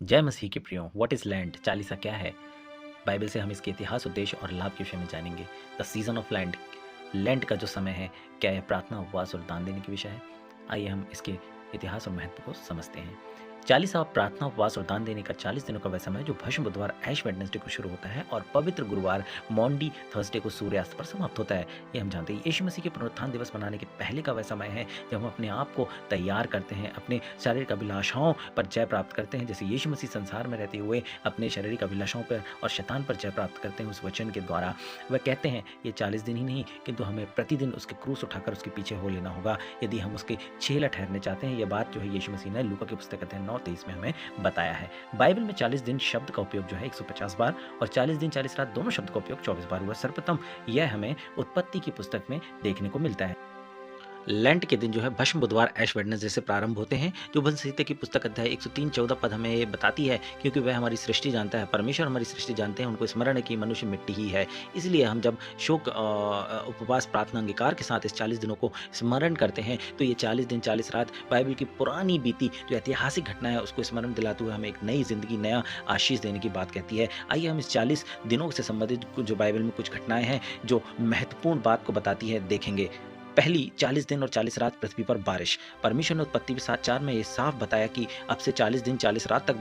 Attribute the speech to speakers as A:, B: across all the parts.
A: जय मसीह के प्रियो। What is land? चालीसा क्या है? बाइबल से हम इसके इतिहास, उद्देश्य और लाभ के विषय में जानेंगे। The season of land, land का जो समय है, क्या यह प्रार्थना, उपवास और दान देने के विषय है? आइए हम इसके इतिहास और महत्व को समझते हैं। चालीसा प्रार्थना, उपवास और दान देने का 40 दिनों का वह समय है जो भस्म बुधवार ऐश वेडनेसडे को शुरू होता है और पवित्र गुरुवार मॉन्डी थर्सडे को सूर्यास्त पर समाप्त होता है। ये हम जानते हैं। यीशु मसीह के पुनरुत्थान दिवस मनाने के पहले का वह समय है जब हम अपने आप को तैयार करते हैं, अपने शारीरिक अभिलाषाओं पर जय प्राप्त करते हैं। जैसे यीशु मसीह संसार में रहते हुए अपने शारीरिक अभिलाषाओं पर और शैतान पर जय प्राप्त करते हैं उस वचन के द्वारा। वह कहते हैं ये 40 दिन ही नहीं, किंतु हमें प्रतिदिन उसके क्रूस उठाकर उसके पीछे हो लेना होगा यदि हम उसके चेला ठहरने चाहते हैं। यह बात जो है यीशु मसीह ने लूका की पुस्तक अध्याय 9:23 में हमें बताया है। बाइबल में 40 दिन शब्द का उपयोग जो है 150 बार और 40 दिन 40 रात दोनों शब्द का उपयोग 24 बार हुआ। सर्वप्रथम यह हमें उत्पत्ति की पुस्तक में देखने को मिलता है। लेंट के दिन जो है भस्म बुधवार ऐश वेडनेसडे से प्रारंभ होते हैं। जो वंश संहिता की पुस्तक अध्याय 103:14 पद हमें ये बताती है, क्योंकि वह हमारी सृष्टि जानता है, परमेश्वर हमारी सृष्टि जानते हैं, उनको स्मरण है कि मनुष्य मिट्टी ही है। इसलिए हम जब शोक उपवास प्रार्थना अंगीकार के साथ इस 40 दिनों को स्मरण करते हैं तो ये 40 दिन 40 रात बाइबल की पुरानी बीती जो ऐतिहासिक घटना है उसको स्मरण दिलाते हुए हमें एक नई जिंदगी, नया आशीष देने की बात कहती है। आइए हम इस 40 दिनों से संबंधित जो बाइबल में कुछ घटनाएं हैं जो महत्वपूर्ण बात को बताती है देखेंगे। पहली 40 दिन और 40 रात पृथ्वी पर बारिश। परमेश्वर ने उत्पत्ति 7:4 में ये साफ बताया कि अब से 40 दिन 40 रात तक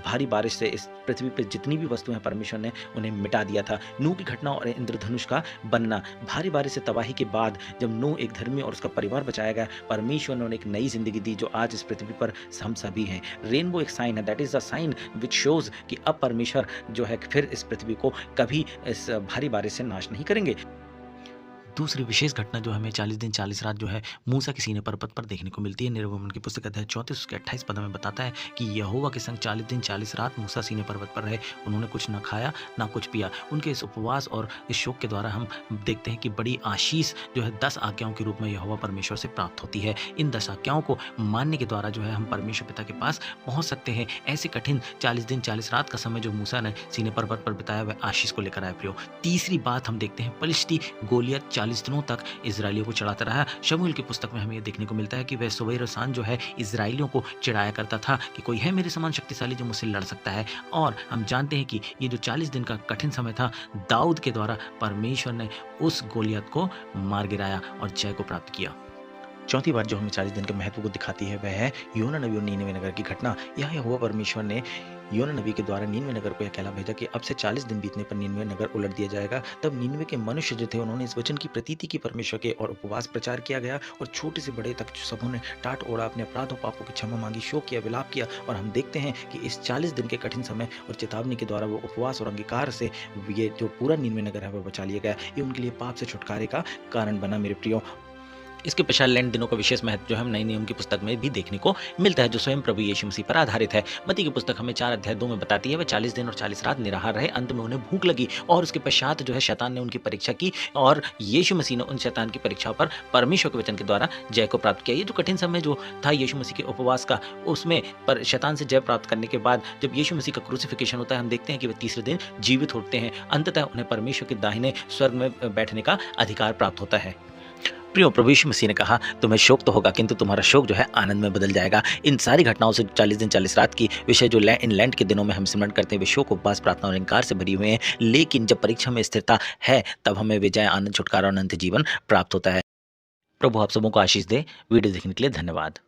A: भारी बारिश से इस पृथ्वी पर जितनी भी वस्तुएं हैं परमेश्वर ने उन्हें मिटा दिया था। नूह की घटना और इंद्रधनुष का बनना। भारी बारिश से तबाही के बाद जब नूह एक धर्मी और उसका परिवार बचाया गया, परमेश्वर ने उन्हें एक नई जिंदगी दी जो आज इस पृथ्वी पर हम सभी हैं। रेनबो एक साइन है, that is the sign which shows कि अब परमेश्वर जो है फिर इस पृथ्वी को कभी इस भारी बारिश से नाश नहीं करेंगे। दूसरी विशेष घटना जो हमें 40 दिन 40 रात जो है मूसा के सीने पर्वत पर देखने को मिलती है। निर्गमन की पुस्तक अध्याय 34 उसके 28 पद में बताता है कि यहोवा के संग 40 दिन 40 रात मूसा सीने पर्वत पर रहे। उन्होंने कुछ ना खाया ना कुछ पिया। उनके इस उपवास और इस शोक के द्वारा हम देखते हैं कि बड़ी आशीष जो है 10 आज्ञाओं के रूप में यहोवा परमेश्वर से प्राप्त होती है। इन 10 आज्ञाओं को मानने के द्वारा जो है हम परमेश्वर पिता के पास पहुंच सकते हैं। ऐसे कठिन 40 दिन 40 रात का समय जो मूसा ने सीने पर्वत पर बिताया वह आशीष को लेकर आया। प्रियो, तीसरी बात हम देखते हैं पलिश्ती गोलियत 40 दिनों तक इजरायलियों को चिढ़ाता रहा। शमूएल की पुस्तक में हमें यह देखने को मिलता है कि वह सुबह और सांझ जो है इजरायलियों को चिढ़ाया करता था कि कोई है मेरे समान शक्तिशाली जो मुझसे लड़ सकता है। और हम जानते हैं कि ये जो 40 दिन का कठिन समय था, दाऊद के द्वारा परमेश्वर ने उस गोलियत को मार गिराया और जय को प्राप्त किया। चौथी बात जो हमें 40 दिन के महत्व को दिखाती है वह है योना नबी और नीनवे नगर की घटना। यह हुआ परमेश्वर ने योना नबी के द्वारा नीनवे नगर को यह कहला भेजा कि अब से 40 दिन बीतने पर नीनवे नगर उलट दिया जाएगा। तब नीनवे के मनुष्य जो थे उन्होंने इस वचन की प्रतीति की परमेश्वर के और उपवास प्रचार किया गया और छोटे से बड़े तक सबों ने टाट ओढ़ा, अपने अपराधों पापों की क्षमा मांगी, शोक किया, विलाप किया। और हम देखते हैं कि इस 40 दिन के कठिन समय और चेतावनी के द्वारा वो उपवास और अंगीकार से ये जो पूरा नीनवे नगर है वह बचा लिया गया। ये उनके लिए पाप से छुटकारे का कारण बना। मेरे प्रियो, इसके पश्चात लैंड दिनों का विशेष महत्व जो है हम नए नियम की पुस्तक में भी देखने को मिलता है जो स्वयं प्रभु यीशु मसीह पर आधारित है। मत्ती की पुस्तक हमें 4:2 में बताती है वह 40 दिन और 40 रात निराहार रहे, अंत में उन्हें भूख लगी और उसके पश्चात जो है शैतान ने उनकी परीक्षा की और यीशु मसीह ने उन शैतान की परीक्षा पर परमेश्वर के वचन के द्वारा जय को प्राप्त किया। ये जो कठिन समय जो था यीशु मसीह के उपवास का, उसमें पर शैतान से जय प्राप्त करने के बाद जब यीशु मसीह का क्रूसिफिकेशन होता है हम देखते हैं कि वे तीसरे दिन जीवित होते हैं। अंततः उन्हें परमेश्वर के दाहिने स्वर्ग में बैठने का अधिकार प्राप्त होता है। प्रियो, प्रभु यीशु मसीह ने कहा तुम्हें शोक तो होगा किंतु तुम्हारा शोक जो है आनंद में बदल जाएगा। इन सारी घटनाओं से 40 दिन 40 रात की विषय जो इन लैंड के दिनों में हम स्मरण करते हैं वे शोक, उपवास, प्रार्थना और इंकार से भरी हुए हैं। लेकिन जब परीक्षा में स्थिरता है तब हमें विजय, आनंद, छुटकारा और अनंत जीवन प्राप्त होता है। प्रभु आप सबों को आशीष दे। वीडियो देखने के लिए धन्यवाद।